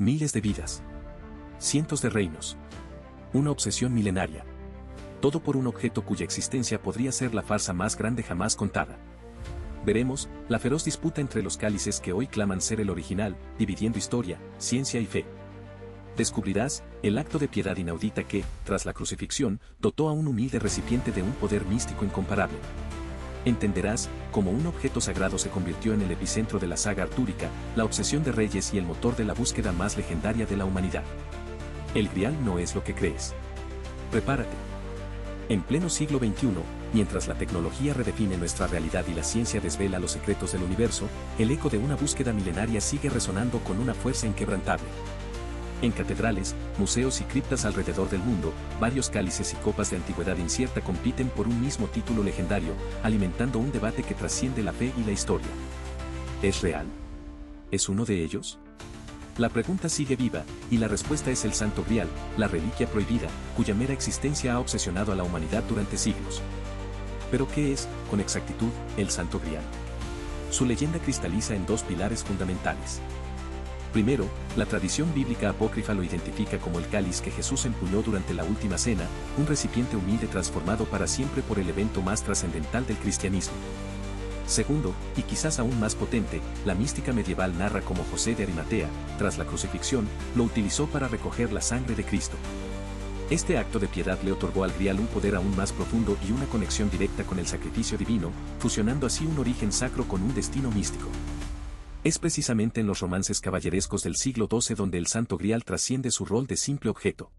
Miles de vidas. Cientos de reinos. Una obsesión milenaria. Todo por un objeto cuya existencia podría ser la farsa más grande jamás contada. Veremos la feroz disputa entre los cálices que hoy claman ser el original, dividiendo historia, ciencia y fe. Descubrirás el acto de piedad inaudita que, tras la crucifixión, dotó a un humilde recipiente de un poder místico incomparable. Entenderás cómo un objeto sagrado se convirtió en el epicentro de la saga artúrica, la obsesión de reyes y el motor de la búsqueda más legendaria de la humanidad. El Grial no es lo que crees. Prepárate. En pleno siglo XXI, mientras la tecnología redefine nuestra realidad y la ciencia desvela los secretos del universo, el eco de una búsqueda milenaria sigue resonando con una fuerza inquebrantable. En catedrales, museos y criptas alrededor del mundo, varios cálices y copas de antigüedad incierta compiten por un mismo título legendario, alimentando un debate que trasciende la fe y la historia. ¿Es real? ¿Es uno de ellos? La pregunta sigue viva, y la respuesta es el Santo Grial, la reliquia prohibida, cuya mera existencia ha obsesionado a la humanidad durante siglos. ¿Pero qué es, con exactitud, el Santo Grial? Su leyenda cristaliza en dos pilares fundamentales. Primero, la tradición bíblica apócrifa lo identifica como el cáliz que Jesús empuñó durante la última cena, un recipiente humilde transformado para siempre por el evento más trascendental del cristianismo. Segundo, y quizás aún más potente, la mística medieval narra cómo José de Arimatea, tras la crucifixión, lo utilizó para recoger la sangre de Cristo. Este acto de piedad le otorgó al Grial un poder aún más profundo y una conexión directa con el sacrificio divino, fusionando así un origen sacro con un destino místico. Es precisamente en los romances caballerescos del siglo XII donde el Santo Grial trasciende su rol de simple objeto.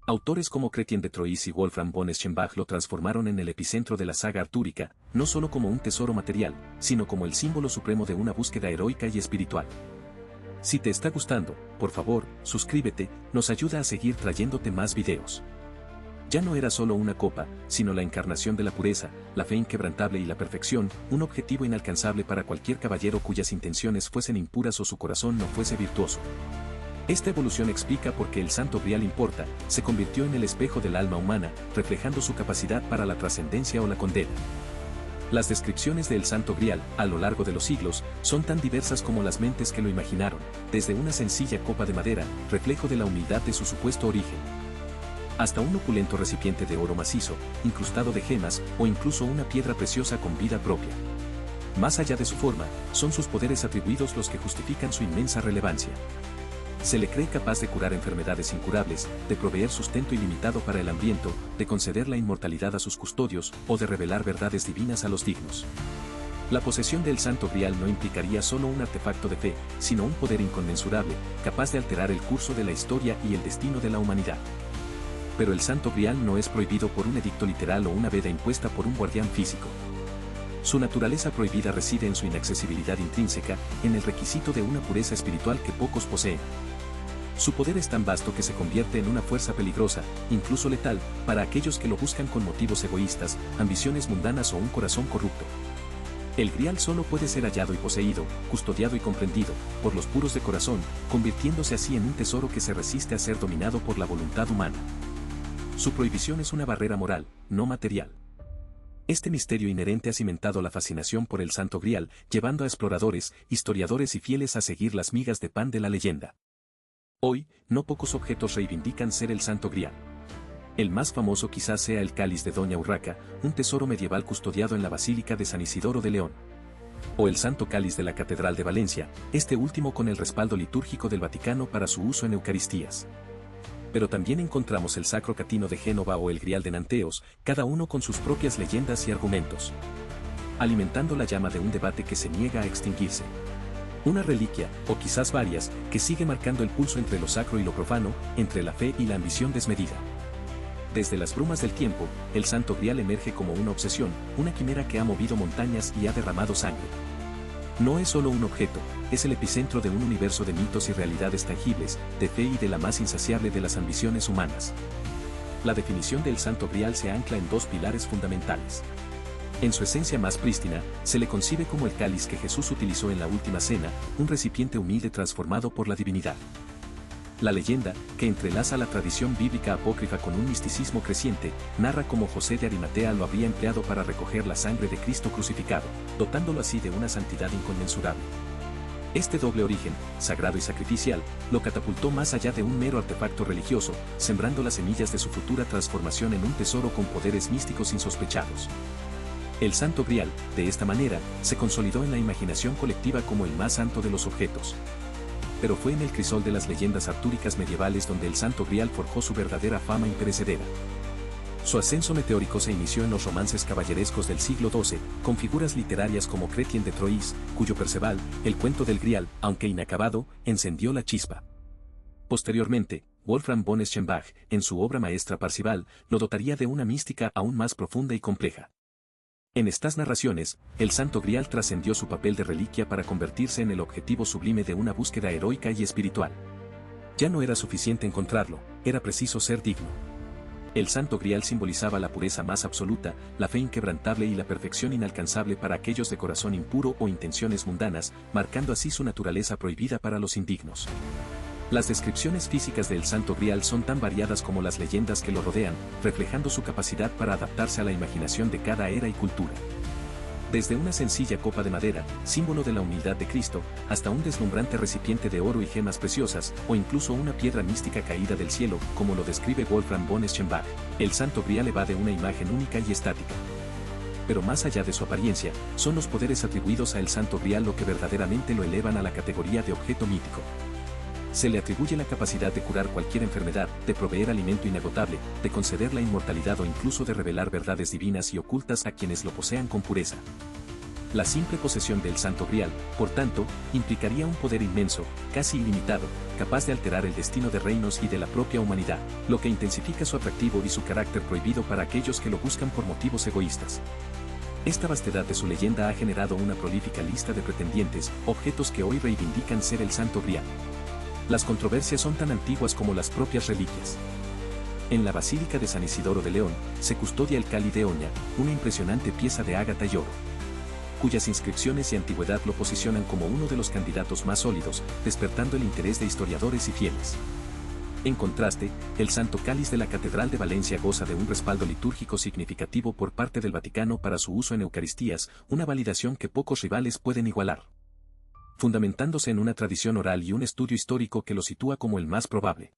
Autores como Chrétien de Troyes y Wolfram von Eschenbach lo transformaron en el epicentro de la saga artúrica, no solo como un tesoro material, sino como el símbolo supremo de una búsqueda heroica y espiritual. Si te está gustando, por favor, suscríbete, nos ayuda a seguir trayéndote más videos. Ya no era solo una copa, sino la encarnación de la pureza, la fe inquebrantable y la perfección, un objetivo inalcanzable para cualquier caballero cuyas intenciones fuesen impuras o su corazón no fuese virtuoso. Esta evolución explica por qué el Santo Grial importa, se convirtió en el espejo del alma humana, reflejando su capacidad para la trascendencia o la condena. Las descripciones del Santo Grial, a lo largo de los siglos, son tan diversas como las mentes que lo imaginaron, desde una sencilla copa de madera, reflejo de la humildad de su supuesto origen, hasta un opulento recipiente de oro macizo, incrustado de gemas, o incluso una piedra preciosa con vida propia. Más allá de su forma, son sus poderes atribuidos los que justifican su inmensa relevancia. Se le cree capaz de curar enfermedades incurables, de proveer sustento ilimitado para el hambriento, de conceder la inmortalidad a sus custodios, o de revelar verdades divinas a los dignos. La posesión del Santo Grial no implicaría solo un artefacto de fe, sino un poder inconmensurable, capaz de alterar el curso de la historia y el destino de la humanidad. Pero el Santo Grial no es prohibido por un edicto literal o una veda impuesta por un guardián físico. Su naturaleza prohibida reside en su inaccesibilidad intrínseca, en el requisito de una pureza espiritual que pocos poseen. Su poder es tan vasto que se convierte en una fuerza peligrosa, incluso letal, para aquellos que lo buscan con motivos egoístas, ambiciones mundanas o un corazón corrupto. El Grial solo puede ser hallado y poseído, custodiado y comprendido, por los puros de corazón, convirtiéndose así en un tesoro que se resiste a ser dominado por la voluntad humana. Su prohibición es una barrera moral, no material. Este misterio inherente ha cimentado la fascinación por el Santo Grial, llevando a exploradores, historiadores y fieles a seguir las migas de pan de la leyenda. Hoy, no pocos objetos reivindican ser el Santo Grial. El más famoso quizás sea el cáliz de Doña Urraca, un tesoro medieval custodiado en la Basílica de San Isidoro de León. O el Santo Cáliz de la Catedral de Valencia, este último con el respaldo litúrgico del Vaticano para su uso en Eucaristías. Pero también encontramos el Sacro Catino de Génova o el Grial de Nanteos, cada uno con sus propias leyendas y argumentos, alimentando la llama de un debate que se niega a extinguirse. Una reliquia, o quizás varias, que sigue marcando el pulso entre lo sacro y lo profano, entre la fe y la ambición desmedida. Desde las brumas del tiempo, el Santo Grial emerge como una obsesión, una quimera que ha movido montañas y ha derramado sangre. No es solo un objeto, es el epicentro de un universo de mitos y realidades tangibles, de fe y de la más insaciable de las ambiciones humanas. La definición del Santo Grial se ancla en dos pilares fundamentales. En su esencia más prístina, se le concibe como el cáliz que Jesús utilizó en la última cena, un recipiente humilde transformado por la divinidad. La leyenda, que entrelaza la tradición bíblica apócrifa con un misticismo creciente, narra cómo José de Arimatea lo habría empleado para recoger la sangre de Cristo crucificado, dotándolo así de una santidad inconmensurable. Este doble origen, sagrado y sacrificial, lo catapultó más allá de un mero artefacto religioso, sembrando las semillas de su futura transformación en un tesoro con poderes místicos insospechados. El Santo Grial, de esta manera, se consolidó en la imaginación colectiva como el más santo de los objetos. Pero fue en el crisol de las leyendas artúricas medievales donde el Santo Grial forjó su verdadera fama imperecedera. Su ascenso meteórico se inició en los romances caballerescos del siglo XII, con figuras literarias como Chrétien de Troyes, cuyo Perceval, el cuento del Grial, aunque inacabado, encendió la chispa. Posteriormente, Wolfram von Eschenbach, en su obra maestra Parzival, lo dotaría de una mística aún más profunda y compleja. En estas narraciones, el Santo Grial trascendió su papel de reliquia para convertirse en el objetivo sublime de una búsqueda heroica y espiritual. Ya no era suficiente encontrarlo, era preciso ser digno. El Santo Grial simbolizaba la pureza más absoluta, la fe inquebrantable y la perfección inalcanzable para aquellos de corazón impuro o intenciones mundanas, marcando así su naturaleza prohibida para los indignos. Las descripciones físicas del Santo Grial son tan variadas como las leyendas que lo rodean, reflejando su capacidad para adaptarse a la imaginación de cada era y cultura. Desde una sencilla copa de madera, símbolo de la humildad de Cristo, hasta un deslumbrante recipiente de oro y gemas preciosas, o incluso una piedra mística caída del cielo, como lo describe Wolfram von Eschenbach, el Santo Grial evade una imagen única y estática. Pero más allá de su apariencia, son los poderes atribuidos a el Santo Grial lo que verdaderamente lo elevan a la categoría de objeto mítico. Se le atribuye la capacidad de curar cualquier enfermedad, de proveer alimento inagotable, de conceder la inmortalidad o incluso de revelar verdades divinas y ocultas a quienes lo posean con pureza. La simple posesión del Santo Grial, por tanto, implicaría un poder inmenso, casi ilimitado, capaz de alterar el destino de reinos y de la propia humanidad, lo que intensifica su atractivo y su carácter prohibido para aquellos que lo buscan por motivos egoístas. Esta vastedad de su leyenda ha generado una prolífica lista de pretendientes, objetos que hoy reivindican ser el Santo Grial. Las controversias son tan antiguas como las propias reliquias. En la Basílica de San Isidoro de León, se custodia el Cáliz de Oña, una impresionante pieza de ágata y oro, cuyas inscripciones y antigüedad lo posicionan como uno de los candidatos más sólidos, despertando el interés de historiadores y fieles. En contraste, el Santo Cáliz de la Catedral de Valencia goza de un respaldo litúrgico significativo por parte del Vaticano para su uso en Eucaristías, una validación que pocos rivales pueden igualar, fundamentándose en una tradición oral y un estudio histórico que lo sitúa como el más probable.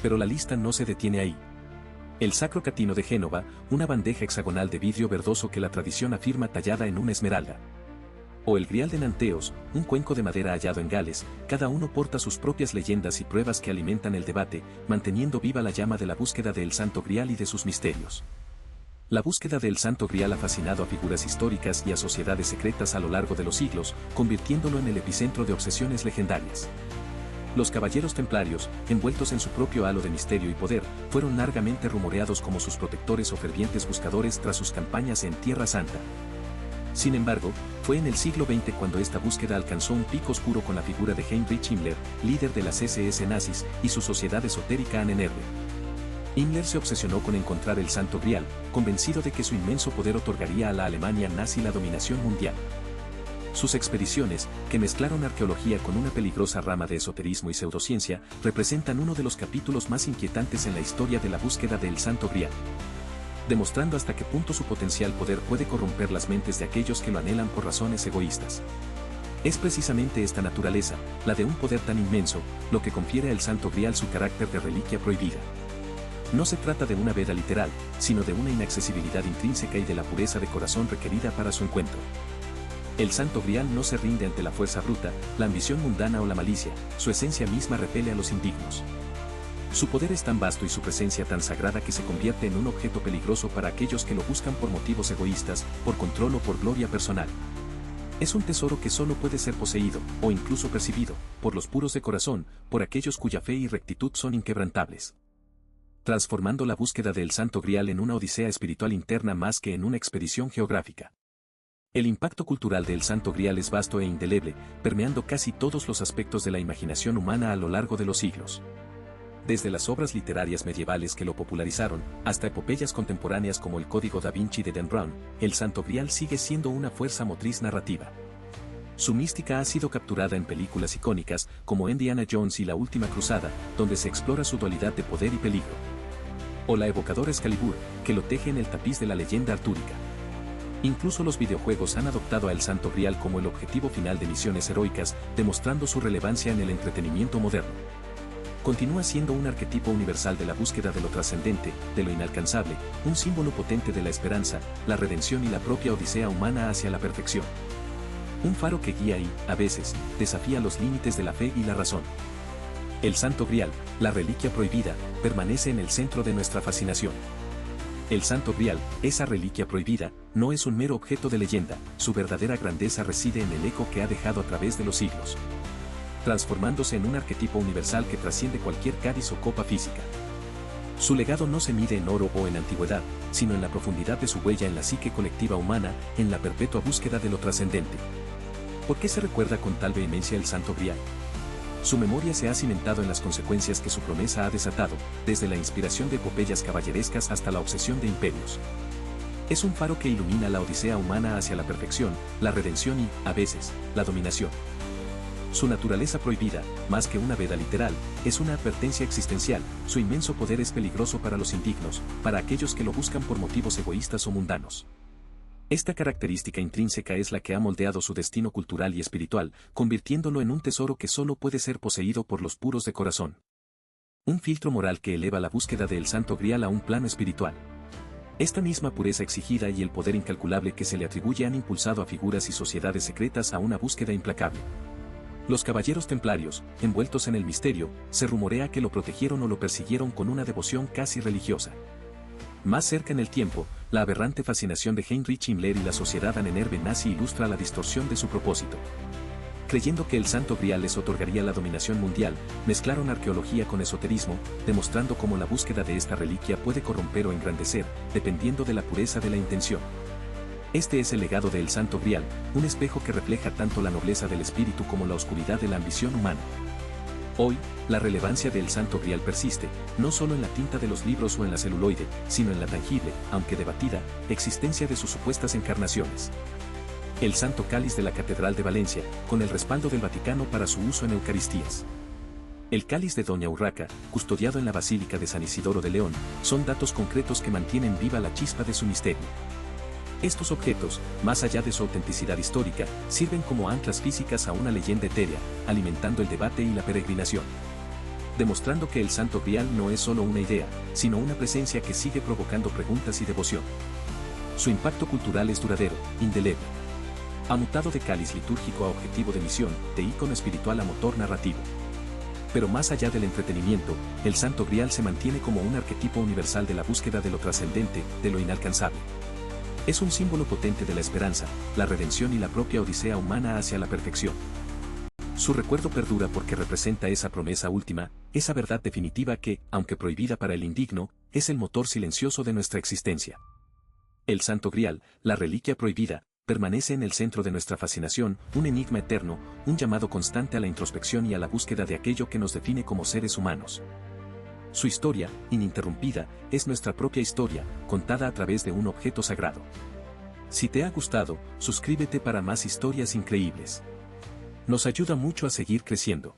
Pero la lista no se detiene ahí. El Sacro Catino de Génova, una bandeja hexagonal de vidrio verdoso que la tradición afirma tallada en una esmeralda. O el Grial de Nanteos, un cuenco de madera hallado en Gales, cada uno porta sus propias leyendas y pruebas que alimentan el debate, manteniendo viva la llama de la búsqueda del Santo Grial y de sus misterios. La búsqueda del Santo Grial ha fascinado a figuras históricas y a sociedades secretas a lo largo de los siglos, convirtiéndolo en el epicentro de obsesiones legendarias. Los caballeros templarios, envueltos en su propio halo de misterio y poder, fueron largamente rumoreados como sus protectores o fervientes buscadores tras sus campañas en Tierra Santa. Sin embargo, fue en el siglo XX cuando esta búsqueda alcanzó un pico oscuro con la figura de Heinrich Himmler, líder de las SS nazis, y su sociedad esotérica Ahnenerbe. Himmler se obsesionó con encontrar el Santo Grial, convencido de que su inmenso poder otorgaría a la Alemania nazi la dominación mundial. Sus expediciones, que mezclaron arqueología con una peligrosa rama de esoterismo y pseudociencia, representan uno de los capítulos más inquietantes en la historia de la búsqueda del Santo Grial, demostrando hasta qué punto su potencial poder puede corromper las mentes de aquellos que lo anhelan por razones egoístas. Es precisamente esta naturaleza, la de un poder tan inmenso, lo que confiere al Santo Grial su carácter de reliquia prohibida. No se trata de una veda literal, sino de una inaccesibilidad intrínseca y de la pureza de corazón requerida para su encuentro. El Santo Grial no se rinde ante la fuerza bruta, la ambición mundana o la malicia, su esencia misma repele a los indignos. Su poder es tan vasto y su presencia tan sagrada que se convierte en un objeto peligroso para aquellos que lo buscan por motivos egoístas, por control o por gloria personal. Es un tesoro que solo puede ser poseído, o incluso percibido, por los puros de corazón, por aquellos cuya fe y rectitud son inquebrantables, transformando la búsqueda del Santo Grial en una odisea espiritual interna más que en una expedición geográfica. El impacto cultural del Santo Grial es vasto e indeleble, permeando casi todos los aspectos de la imaginación humana a lo largo de los siglos. Desde las obras literarias medievales que lo popularizaron, hasta epopeyas contemporáneas como el Código da Vinci de Dan Brown, el Santo Grial sigue siendo una fuerza motriz narrativa. Su mística ha sido capturada en películas icónicas como Indiana Jones y La Última Cruzada, donde se explora su dualidad de poder y peligro. O la evocadora Excalibur, que lo teje en el tapiz de la leyenda artúrica. Incluso los videojuegos han adoptado a El Santo Grial como el objetivo final de misiones heroicas, demostrando su relevancia en el entretenimiento moderno. Continúa siendo un arquetipo universal de la búsqueda de lo trascendente, de lo inalcanzable, un símbolo potente de la esperanza, la redención y la propia odisea humana hacia la perfección. Un faro que guía y, a veces, desafía los límites de la fe y la razón. El Santo Grial, la reliquia prohibida, permanece en el centro de nuestra fascinación. El Santo Grial, esa reliquia prohibida, no es un mero objeto de leyenda, su verdadera grandeza reside en el eco que ha dejado a través de los siglos, transformándose en un arquetipo universal que trasciende cualquier cáliz o copa física. Su legado no se mide en oro o en antigüedad, sino en la profundidad de su huella en la psique colectiva humana, en la perpetua búsqueda de lo trascendente. ¿Por qué se recuerda con tal vehemencia el Santo Grial? Su memoria se ha cimentado en las consecuencias que su promesa ha desatado, desde la inspiración de epopeyas caballerescas hasta la obsesión de imperios. Es un faro que ilumina la odisea humana hacia la perfección, la redención y, a veces, la dominación. Su naturaleza prohibida, más que una veda literal, es una advertencia existencial, su inmenso poder es peligroso para los indignos, para aquellos que lo buscan por motivos egoístas o mundanos. Esta característica intrínseca es la que ha moldeado su destino cultural y espiritual, convirtiéndolo en un tesoro que solo puede ser poseído por los puros de corazón. Un filtro moral que eleva la búsqueda del Santo Grial a un plano espiritual. Esta misma pureza exigida y el poder incalculable que se le atribuye han impulsado a figuras y sociedades secretas a una búsqueda implacable. Los caballeros templarios, envueltos en el misterio, se rumorea que lo protegieron o lo persiguieron con una devoción casi religiosa. Más cerca en el tiempo, la aberrante fascinación de Heinrich Himmler y la sociedad Ahnenerbe nazi ilustra la distorsión de su propósito. Creyendo que el Santo Grial les otorgaría la dominación mundial, mezclaron arqueología con esoterismo, demostrando cómo la búsqueda de esta reliquia puede corromper o engrandecer, dependiendo de la pureza de la intención. Este es el legado del Santo Grial, un espejo que refleja tanto la nobleza del espíritu como la oscuridad de la ambición humana. Hoy, la relevancia del Santo Grial persiste, no solo en la tinta de los libros o en la celuloide, sino en la tangible, aunque debatida, existencia de sus supuestas encarnaciones. El Santo Cáliz de la Catedral de Valencia, con el respaldo del Vaticano para su uso en Eucaristías. El cáliz de Doña Urraca, custodiado en la Basílica de San Isidoro de León, son datos concretos que mantienen viva la chispa de su misterio. Estos objetos, más allá de su autenticidad histórica, sirven como anclas físicas a una leyenda etérea, alimentando el debate y la peregrinación. Demostrando que el Santo Grial no es solo una idea, sino una presencia que sigue provocando preguntas y devoción. Su impacto cultural es duradero, indeleble. Ha mutado de cáliz litúrgico a objetivo de misión, de ícono espiritual a motor narrativo. Pero más allá del entretenimiento, el Santo Grial se mantiene como un arquetipo universal de la búsqueda de lo trascendente, de lo inalcanzable. Es un símbolo potente de la esperanza, la redención y la propia odisea humana hacia la perfección. Su recuerdo perdura porque representa esa promesa última, esa verdad definitiva que, aunque prohibida para el indigno, es el motor silencioso de nuestra existencia. El Santo Grial, la reliquia prohibida, permanece en el centro de nuestra fascinación, un enigma eterno, un llamado constante a la introspección y a la búsqueda de aquello que nos define como seres humanos. Su historia, ininterrumpida, es nuestra propia historia, contada a través de un objeto sagrado. Si te ha gustado, suscríbete para más historias increíbles. Nos ayuda mucho a seguir creciendo.